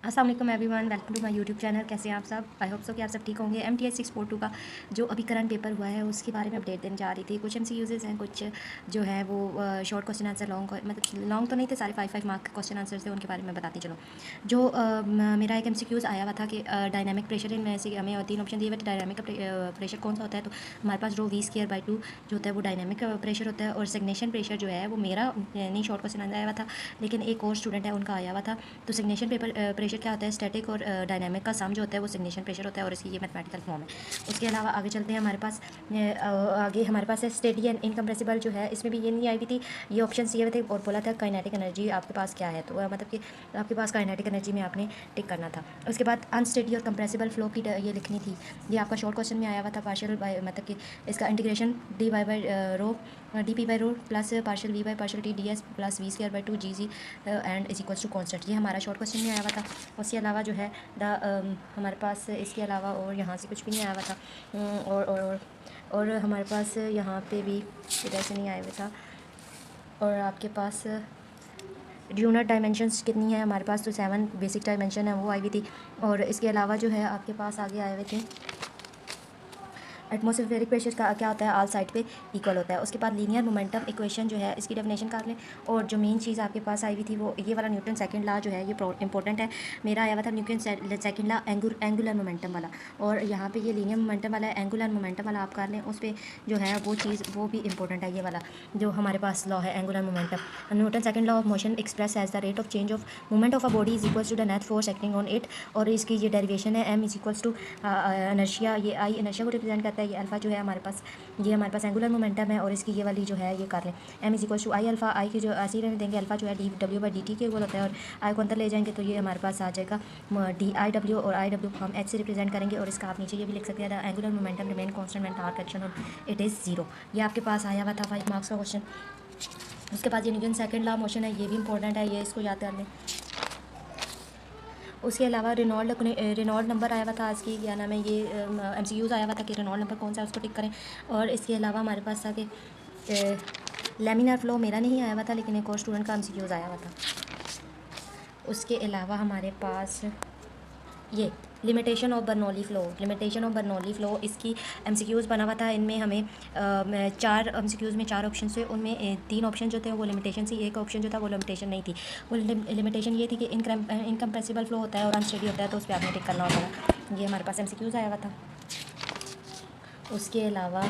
अस्सलाम वालेकुम everyone, welcome to my YouTube channel. कैसे हैं आप सब? आई होप सो कि आप सब ठीक होंगे। MTS 642 का जो अभी करंट पेपर हुआ है उसके बारे में अपडेट देने जा रही थी। कुछ MCQs हैं, कुछ जो है वो शॉर्ट क्वेश्चन आंसर, मतलब लॉन्ग तो नहीं थे, सारे 5-5 मार्क के क्वेश्चन आंसर थे, उनके बारे में बताती चलो। जो मेरा एक MCQs आया हुआ था कि डायनामिक प्रेशर, इनमें से हमें 3 ऑप्शन दिए हुए थे। डायनामिक प्रेशर कौन सा होता है? तो हमारे पास रो V²/2 जो होता है वो डायनामिक प्रेशर होता है, और सिग्नेशन प्रेशर जो है वो मेरा नहीं शॉर्ट क्वेश्चन आया हुआ था, लेकिन एक और स्टूडेंट है उनका आया हुआ था। तो सिग्नेशन प्रेशर क्या होता है? स्टैटिक और डायनामिक का सम जो होता है वो सिग्नेशन प्रेशर होता है, और इसकी ये मैथमेटिकल फॉर्म है। उसके अलावा आगे चलते हैं। हमारे पास आगे हमारे पास है स्टेडी एंड इनकम्प्रेसिबल जो है, इसमें भी ये नहीं आई हुई थी। ये ऑप्शन दिए हुए थे और बोला था काइनेटिक एनर्जी आपके पास क्या है, तो मतलब कि आपके पास काइनेटिक एनर्जी में आपने टिक करना था। उसके बाद अनस्टेडी और कंप्रेसिबल फ्लो की ये लिखनी थी। ये आपका शॉर्ट क्वेश्चन में आया हुआ था। पार्शियल मतलब कि इसका इंटीग्रेशन dy/रो प्लस पार्शियल v/पार्शियल t ds plus v²/2 gg and is equals to constant. ये हमारा शॉर्ट क्वेश्चन में आया हुआ था। उसके अलावा जो है हमारे पास इसके अलावा और यहाँ से कुछ भी नहीं आया हुआ था। और हमारे पास यहाँ पे भी इधर से नहीं आया हुआ था। और आपके पास यूनिट डायमेंशंस कितनी है? हमारे पास तो 7 बेसिक डायमेंशन है, वो आई हुई थी। और इसके अलावा जो है आपके पास आगे आए हुए थे एटमॉस्फेरिक प्रेशर का क्या होता है? ऑल साइड पे इक्वल होता है। उसके बाद लीनियर मोमेंटम इक्वेशन जो है इसकी डेफिनेशन कर लें। और जो मेन चीज़ आपके पास आई हुई थी वो ये वाला न्यूटन सेकंड लॉ जो है, ये इंपॉर्टेंट है। मेरा आया हुआ था Newton second law angular momentum वाला, और यहाँ पे ये लीनियर मोमेंटम वाला है। एंगुलर मोमेंटम वाला आप कर लें, उस पर जो है वो चीज़ वो भी इंपॉर्टेंट है। ये वाला जो हमारे पास लॉ है angular momentum, Newton second law of motion express as the rate of change of moment of a body is equals to the net force acting on it. और इसकी ये डेरिवेशन है m is equals to inertia. ये I inertia को represent करता है। ये alpha जो है हमारे पास, ये हमारे पास एंगुलर मोमेंटम है। और इसकी ये वाली जो है ये कर लें, m is equals to I alpha. I की जो ऐसे ही रहने देंगे, अल्फा जो है dw/dt के इक्वल होता है, और आई को अंदर ले जाएंगे तो ये हमारे पास आ जाएगा diw, और IW को हम h से रिप्रेजेंट करेंगे। और इसका आप नीचे ये भी लिख सकते हैं, angular momentum remain constant when torque action और इट इज़ 0। ये आपके पास आया हुआ था 5 मार्क्स का क्वेश्चन। उसके बाद ये न्यूटन सेकंड लॉ मोशन है, ये भी इंपॉर्टेंट है, ये इसको याद कर लें। उसके अलावा रेनॉल्ड नंबर आया हुआ था आज की, क्या नाम है ये MCQs आया हुआ था कि रेनॉल्ड नंबर कौन सा है उसको टिक करें। और इसके अलावा हमारे पास था कि लेमिनार फ्लो मेरा नहीं आया हुआ था, लेकिन एक और स्टूडेंट का MCQs आया हुआ था। उसके अलावा हमारे पास ये लिमिटेशन ऑफ बर्नौली फ़्लो इसकी MCQs बना हुआ था। इनमें हमें 4 MCQs में 4 ऑप्शन थे, उनमें 3 ऑप्शन जो थे वो लिमिटेशन थी, एक ऑप्शन जो था वो लिमिटेशन नहीं थी। वो लिमिटेशन ये थी कि इनकम्प्रेसिबल फ्लो होता है और अनस्टेडी होता है, तो उस पर आपने टिक करना होता है। ये हमारे पास MCQs आया हुआ था। उसके अलावा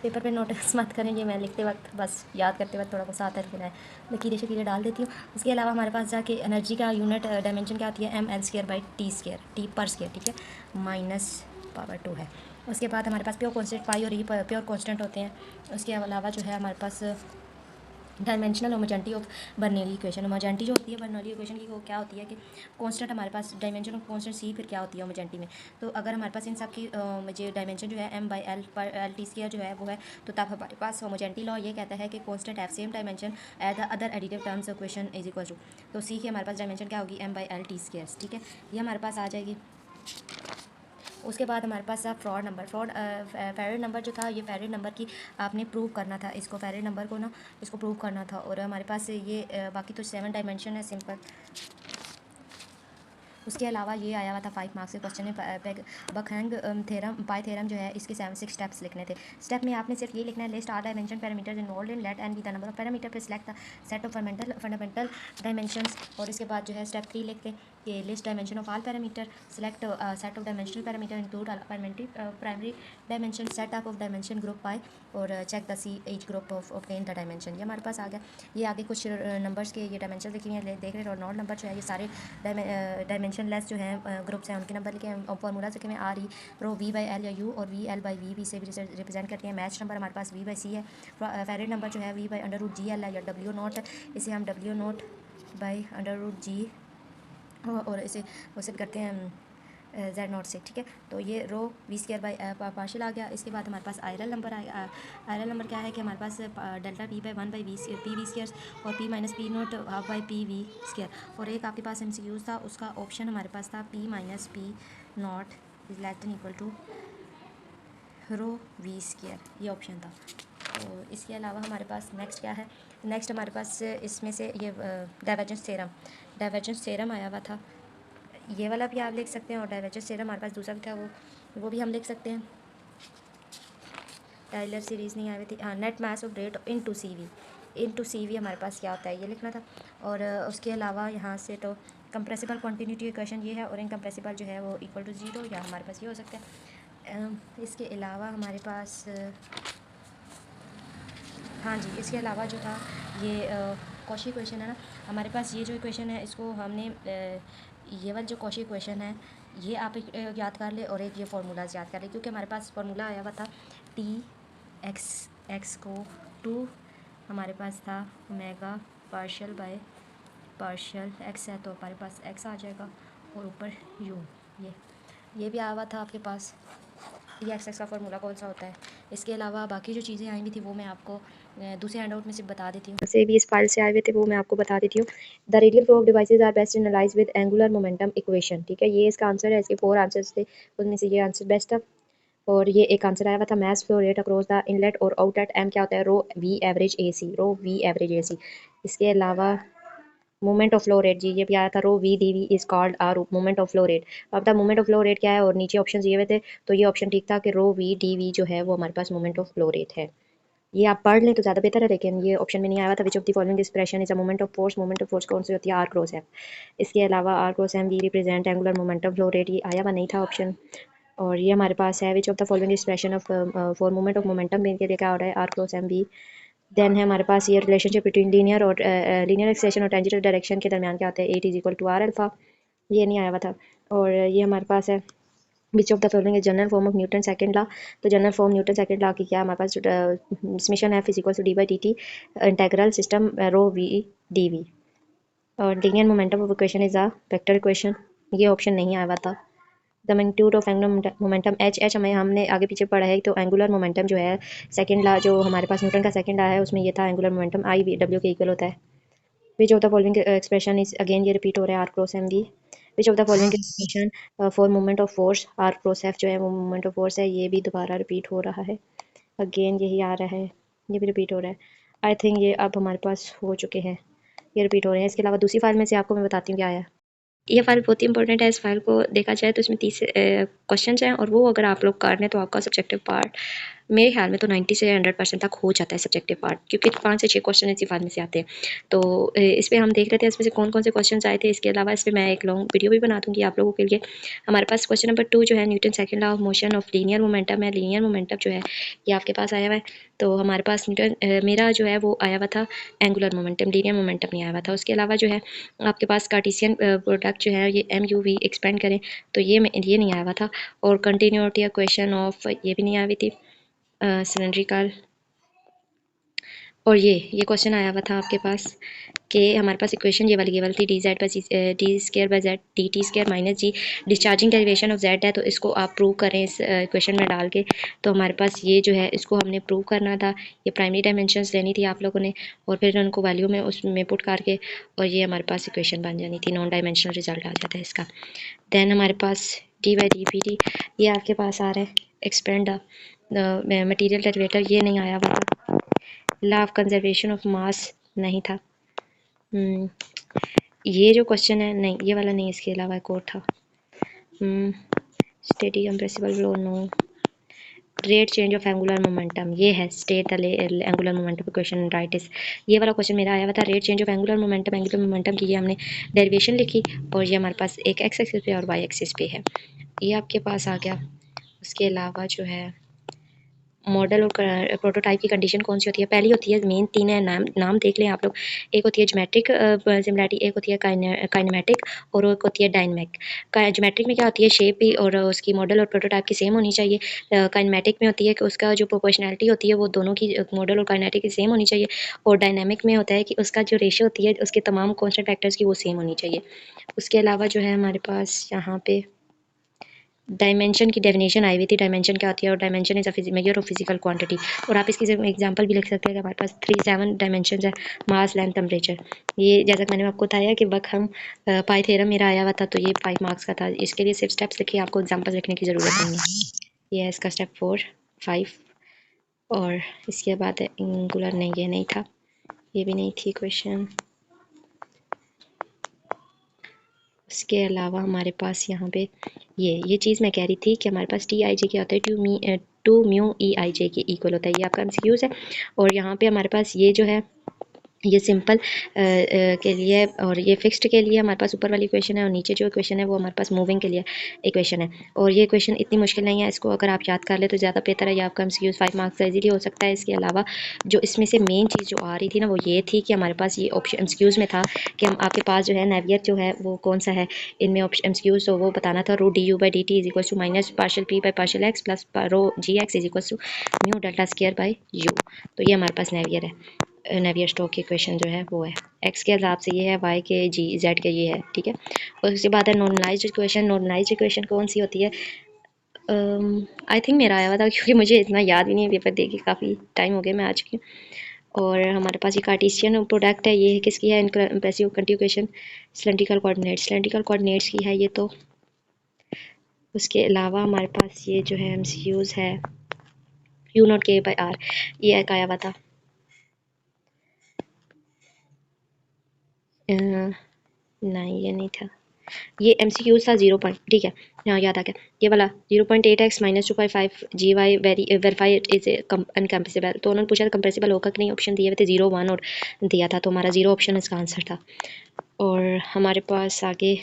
पेपर पे नोटिस मत करें, ये मैं लिखते वक्त बस याद करते वक्त थोड़ा सा साथ है लकीरें शकीरें डाल देती हूँ। उसके अलावा हमारे पास जाके एनर्जी का यूनिट डायमेंशन क्या होती है? mL²/t², टी पर स्क्वायर, ठीक है, -π/2 है। उसके बाद हमारे पास प्योर कॉन्स्टेंट पाई और ई प्योर कॉन्स्टेंट होते हैं। उसके अलावा जो है हमारे पास dimensional homogeneity of Bernoulli equation. Homogeneity जो होती है बर्नौली इक्वेशन की, वो क्या होती है कि कांस्टेंट हमारे पास डायमेंशन ऑफ कांस्टेंट सी, फिर क्या होती है होमोजेनिटी में। तो अगर हमारे पास इन सब की मुझे डायमेंशन जो है m/l/t² जो है वो है, तो तब हमारे पास होमोजेनिटी लॉ ये कहता है कि constant have same dimension as the other additive terms equation is equal to, तो सी की हमारे पास डायमेंशन क्या होगी? m/l/t², ठीक है, ये हमारे पास आ जाएगी। उसके बाद हमारे पास था फेरेड नंबर जो था, ये फेरेड नंबर की आपने प्रूव करना था, इसको फेरेड नंबर को ना इसको प्रूव करना था। और हमारे पास ये बाकी तो 7 डायमेंशन है सिंपल। उसके अलावा ये आया हुआ था 5 मार्क्स के क्वेश्चन में, बकहैंग थ्योरम पाई थ्योरम जो है, इसके 6 स्टेप्स लिखने थे। स्टेप में आपने सिर्फ ये लिखना है, list are dimension parameters involved in let n be the number of parameter पे select the set of fundamental dimensions. और इसके बाद जो है स्टेप 3 लिखते हैं कि list dimension of all parameter, select set of dimensional parameter include primary dimension, set up of dimension group by, और check the C H group of obtain the dimension. ये हमारे पास आ गया। ये आगे कुछ नंबर्स के ये डायमेंशन लिखे हैं, देख रहे हैं। और नॉट नंबर जो है ये सारे डायमेंशन लेस जो हैं ग्रुप्स हैं, उनके नंबर लिखे हैं। और फार्मूला लिखे हैं आर ई रो V/L या U, और VL/V से भी रिप्रेजेंट करते हैं। मैच नंबर हमारे पास V/C है। फेरेड नंबर जो है V/√GL है, या W0 है, इसे हम W0/√G और इसे वसूल करते हैं Z0 से, ठीक है। तो ये रो V²/पार्शियल आ गया। इसके बाद हमारे पास आयरल नंबर आया। आयरल नंबर क्या है कि हमारे पास डेल्टा P/1/PV² और P-P²/2/PV²। और एक आपके पास MCQs था, उसका ऑप्शन हमारे पास था P-P0 is less than equal to rho V², ये ऑप्शन था। तो इसके अलावा हमारे पास नेक्स्ट क्या है? नेक्स्ट हमारे पास इसमें से ये डाइवर्जेंस थ्योरम आया हुआ था। ये वाला भी आप लिख सकते हैं, और डाइवर्जेंस थ्योरम हमारे पास दूसरा भी था, वो भी हम लिख सकते हैं। टाइलर सीरीज़ नहीं आई हुई थी, हाँ, net mass of rate into C V हमारे पास क्या होता है ये लिखना था। और उसके अलावा यहाँ से तो कंप्रेसिबल कॉन्टीन्यूटी इक्वेशन ये है, और इनकम्प्रेसिबल जो है वो इक्वल टू ज़ीरो, या हमारे पास ये हो सकता है। इसके अलावा हमारे पास हाँ जी, इसके अलावा जो था ये कॉशी इक्वेशन है ना, हमारे पास ये जो इक्वेशन है इसको हमने ये वाला जो कॉशी इक्वेशन है ये आप याद कर ले, और एक ये फार्मूलाज याद कर ले, क्योंकि हमारे पास फार्मूला आया हुआ था टी एक्स एक्स को टू, हमारे पास था omega partial by partial x है, तो हमारे पास एक्स आ जाएगा, और ऊपर यू, ये भी आया हुआ था आपके पास। ये एक्स का फार्मूला कौन सा होता है। इसके अलावा बाकी जो चीज़ें आई हुई थी वो मैं आपको दूसरे हैंडआउट में से बता देती हूँ, से भी इस फाइल से आए हुए थे वो मैं आपको बता देती हूँ। The radial flow of devices are best analyze with angular momentum equation, ठीक है, ये इसका आंसर है। इसके 4 आंसर्स थे, उनमें से ये आंसर बेस्ट था। और ये एक आंसर आया हुआ था mass flow rate across the inlet और आउटलेट, एम क्या होता है, rho V average A C, rho V average A C. इसके अलावा मोमेंट ऑफ फ्लो रेट, जी ये भी आया था, rho V D V is called R moment of flow rate. अब था मोमेंट ऑफ फ्लो रेट क्या है, और नीचे ऑप्शन दिए हुए थे, तो ये ऑप्शन ठीक था कि रो वी डी वी जो है वो हमारे पास मोमेंट ऑफ फ्लो रेट है। ये आप पढ़ लें तो ज़्यादा बेहतर है, लेकिन ये ऑप्शन में नहीं आया था। Which of the following expression is a moment of force कौन सी होती है, आर क्रॉस एफ। इसके अलावा R cross M V represent angular momentum flow rate, ये आया हुआ नहीं था ऑप्शन। और ये हमारे पास है which of the following expression of for moment of momentum के लिए क्या हो रहा है, R cross M V. Then है हमारे पास ये रिलेशनशिप बिटवीन लीनियर और लीनियर एक्सेलेरेशन और टेंजेंटल डायरेक्शन के दरमियान क्या होता है, at is equal to R alpha, ये नहीं आया हुआ था। और ये हमारे पास है which of the following is general form of Newton second law. तो general form Newton second law की क्या हमारे पास समेशन है physical to D by D T integral system rho V D V. और linear momentum of equation is a vector equation, ये option नहीं आया हुआ था। The magnitude of angular momentum H हमें हमने आगे पीछे पढ़ा है, तो एंगुलर मोमेंटम जो है सेकंड लॉ जो हमारे पास न्यूटन का सेकंड लॉ है उसमें ये था angular momentum I V W के इक्वल होता है। Which of the following expression is, again ये रिपीट हो रहा है, R cross M V. Which of the following expression for moment of force, R cross F जो है वो मोमेंट ऑफ फोर्स है, ये भी दोबारा रिपीट हो रहा है, अगेन यही आ रहा है, ये भी रिपीट हो रहा है। आई थिंक ये अब हमारे पास हो चुके हैं, ये रिपीट हो रहे हैं। इसके अलावा दूसरी फाइल में से आपको मैं बताती हूँ क्या आया। ये फाइल बहुत ही इंपॉर्टेंट है, इस फाइल को देखा जाए तो इसमें 30 क्वेश्चन हैं, और वो अगर आप लोग कर लें तो आपका सब्जेक्टिव पार्ट मेरे ख्याल में तो 90 से 100% तक हो जाता है सब्जेक्टिव पार्ट, क्योंकि 5 से 6 क्वेश्चन इसी फाइल में से आते हैं। तो इस पर हम देख लेते हैं इसमें से कौन कौन से क्वेश्चन आए थे। इसके अलावा इस पर मैं एक लॉन्ग वीडियो भी बना दूँगी आप लोगों के लिए। हमारे पास क्वेश्चन नंबर 2 जो है Newton second law of motion of linear momentum है। लीनियर मोमेंटम जो है ये आपके पास आया हुआ है, तो हमारे पास न्यूटन मेरा जो है वो आया हुआ था एंगुलर मोमेंटम, लीनियर मोमेंटम नहीं आया हुआ था। उसके अलावा जो है आपके पास कार्टेशियन प्रोडक्ट जो है ये एम यू वी एक्सपेंड करें, तो ये नहीं आया हुआ था। और कंटिन्यूटी इक्वेशन ऑफ ये भी नहीं आई हुई थी, सिलेंड्रिकल। और ये क्वेश्चन आया हुआ था आपके पास कि हमारे पास इक्वेशन ये वाली थी, D Z by D square by Z D T square minus G, discharging derivation of Z है, तो इसको आप प्रूव करें इस इक्वेशन में डाल के। तो हमारे पास ये जो है इसको हमने प्रूव करना था, ये प्राइमरी डायमेंशंस लेनी थी आप लोगों ने, और फिर उनको वैल्यू में उसमें पुट करके, और ये हमारे पास इक्वेशन बन जानी थी, नॉन डायमेंशनल रिजल्ट आ जाता है इसका। देन हमारे पास D by D P T ये आपके पास आ रहा है, एक्सपेंड द मटीरियल डेरिवेटिव ये नहीं आया हुआ था। Law of conservation of mass नहीं था। ये जो क्वेश्चन है नहीं, ये वाला नहीं, इसके अलावा एक और था, steady compressible flow no. Rate change of angular momentum ये है, state the angular momentum equation right is, ये वाला क्वेश्चन मेरा आया हुआ था। Rate change of angular momentum की ये हमने डेरिवेशन लिखी, और ये हमारे पास एक एक्स एक्सिस पे और वाई एक्सिस पे है, ये आपके पास आ गया। उसके अलावा जो है मॉडल और प्रोटोटाइप की कंडीशन कौन सी होती है, पहली होती है मेन 3 है, नाम देख लें आप लोग। एक होती है ज्योमेट्रिक सिमिलैरिटी, एक होती है काइनेमेटिक, और एक होती है डायनेमिक। ज्योमेट्रिक में क्या होती है, शेप भी और उसकी मॉडल और प्रोटोटाइप की सेम होनी चाहिए। काइनेमेटिक में होती है कि उसका जो प्रोपोर्शनैलिटी होती है वो दोनों की मॉडल और काइनेटिक की सेम होनी चाहिए। और डायनेमिक में होता है कि उसका जो रेशियो होती है उसके तमाम कॉन्स्टेंट फैक्टर्स की वो सेम होनी चाहिए। उसके अलावा जो है हमारे पास यहाँ पे डायमेंशन की डेफिनेशन आई हुई थी, डायमेंशन क्या होती है, और dimension is a measure of physical quantity. और आप इसकी एग्जांपल भी लिख सकते हैं कि हमारे पास 7 डायमेंशन है, मास लेंथ टेम्परेचर। ये जैसा कि मैंने आपको बताया कि वक्त हम पाई थ्योरम मेरा आया हुआ था, तो ये 5 मार्क्स का था। इसके लिए सिर्फ स्टेप्स लिखिए, आपको एग्जाम्पल लिखने की ज़रूरत नहीं है। ये है इसका स्टेप 4 5। और इसके बाद एंगुलर नहीं, ये नहीं था, ये भी नहीं थी क्वेश्चन। इसके अलावा हमारे पास यहाँ पे ये चीज़ मैं कह रही थी कि हमारे पास टी आई जे क्या होता है, टू म्यू ई आई जे के इक्वल होता है। ये आपका एमसीक्यूज़ है। और यहाँ पे हमारे पास ये जो है ये सिंपल के लिए और ये फिक्स्ड के लिए हमारे पास ऊपर वाली इक्वेशन है, और नीचे जो इक्वेशन है वो हमारे पास मूविंग के लिए इक्वेशन है। और ये इक्वेशन इतनी मुश्किल नहीं है, इसको अगर आप याद कर ले तो ज़्यादा बेहतर है। ये आपका एमसीक्यूज़ 5 मार्क्स का इजीली हो सकता है। इसके अलावा जो इसमें से मेन चीज़ जो आ रही थी ना वो ये थी कि हमारे पास ये ऑप्शन एमसीक्यूज़ में था कि हम आपके पास जो है नेवियर जो है वो कौन सा है इनमें ऑप्शन एमसीक्यूज़, तो वो बताना था rho D U by D T is equal to minus partial P by partial X plus rho G X is equal to mu delta square by U. तो ये हमारे पास नेवियर है, नेवियर स्टोक की इक्वेशन जो है वो है। एक्स के हिसाब से ये है, वाई के जी जेड के ये है, ठीक है। और उसके बाद है नॉर्मलाइज्ड इक्वेशन। नॉर्मलाइज्ड इक्वेशन कौन सी होती है? आई थिंक मेरा आया हुआ था, क्योंकि मुझे इतना याद भी नहीं है, पेपर दे के काफ़ी टाइम हो गया मैं आज की। और हमारे पास ये कार्टेशियन प्रोडक्ट है, ये किसकी है? इम्प्रेसिव कंट्रीब्यूशन सिलेंड्रिकल कोऑर्डिनेट्स की है ये। तो उसके अलावा हमारे पास ये जो है एमसीक्यूज़ है यू नॉट के बाई आर, ये एक आया हुआ था। नहीं ये नहीं था, ये एमसीक्यू था 0 पॉइंट, ठीक है। हाँ याद आ गया, ये वाला 0.8x minus 2.5 G Y verify is incompressible. तो उन्होंने पूछा था कंप्रेसिबल होगा कि नहीं, ऑप्शन दिए हुए थे 0 1 और दिया था, तो हमारा 0 ऑप्शन इसका आंसर था। और हमारे पास आगे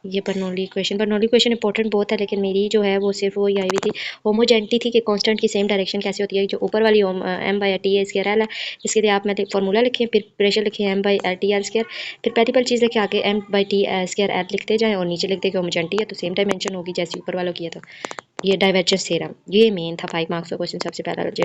ये बर्नौली इक्वेशन इंपॉर्टेंट बहुत है, लेकिन मेरी जो है वो सिर्फ वो आई हुई थी होमोजेनिटी थी कि कांस्टेंट की सेम डायरेक्शन कैसे होती है। जो ऊपर वाली एम बाई टी है इसके एल है, इसके लिए आप मैं फार्मूला लिखें, फिर प्रेशर लिखें M by T L square, फिर पहली चीज़ लिखे आगे M by T square L लिखते जाएँ, और नीचे लिखते कि होमोजेनिटी है तो सेम डायमेंशन होगी जैसे ऊपर वालों की है। तो ये डाइवर्जेंस थ्योरम, ये मेन था 5 मार्क्स का क्वेश्चन सबसे पहला जो।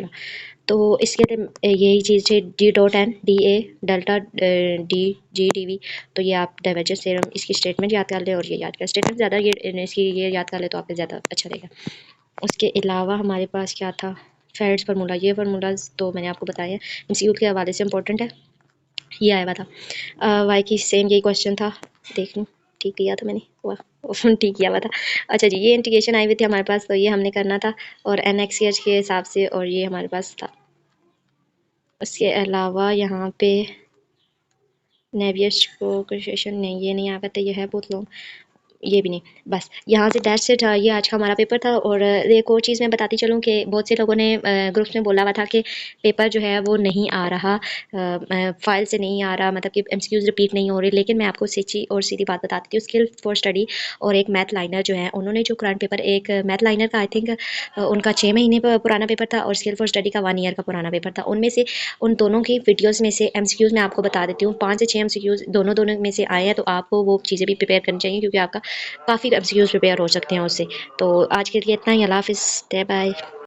तो इसके लिए यही चीज़ है D dot N D A delta D G D V. तो ये आप डाइवर्जेंस थ्योरम इसकी स्टेटमेंट याद कर लें, और ये याद कर स्टेटमेंट ज़्यादा ये इसकी ये याद कर ले तो आपको ज़्यादा अच्छा रहेगा। उसके अलावा हमारे पास क्या था? फेरेड्स फार्मूला। ये फार्मूलाज तो मैंने आपको बताया एमसीक्यू के हवाले से इंपॉर्टेंट है, ये आया हुआ था। वाई की सेम यही क्वेश्चन था, देख लूँ ठीक किया था मैंने, वाह ठीक किया हुआ था। अच्छा जी, ये इंटीग्रेशन आई हुई थी हमारे पास, तो ये हमने करना था और एन एक्स के हिसाब से, और ये हमारे पास था। उसके अलावा यहाँ पे नेवियर्स को क्वेश्चन नहीं, ये नहीं आ पाता, ये है बहुत लोग, ये भी नहीं। बस यहाँ से डैश से था, ये आज का हमारा पेपर था। और एक और चीज़ मैं बताती चलूँ कि बहुत से लोगों ने ग्रुप्स में बोला हुआ था कि पेपर जो है वो नहीं आ रहा, फाइल से नहीं आ रहा, मतलब कि एमसीक्यूज़ रिपीट नहीं हो रहे। लेकिन मैं आपको सच्ची और सीधी बात बताती हूँ, स्किल फॉर स्टडी और एक मैथ लाइनर जो है, उन्होंने जो करंट पेपर, एक मैथ लाइनर का आई थिंक उनका 6 महीने पुराना पेपर था, और स्किल फॉर स्टडी का 1 ईयर का पुराना पेपर था। उनमें से उन दोनों की वीडियोज़ में से एमसीक्यूज़ मैं आपको बता देती हूँ, 5 से 6 एमसीक्यूज़ दोनों में से आए हैं। तो आपको वो चीज़ें भी प्रिपेयर करनी चाहिए, क्योंकि आपका काफ़ी एमसीक्यूज़ प्रिपेयर हो सकते हैं उससे। तो आज के लिए इतना ही, अल्लाह हाफ़िज़, बाय बाय।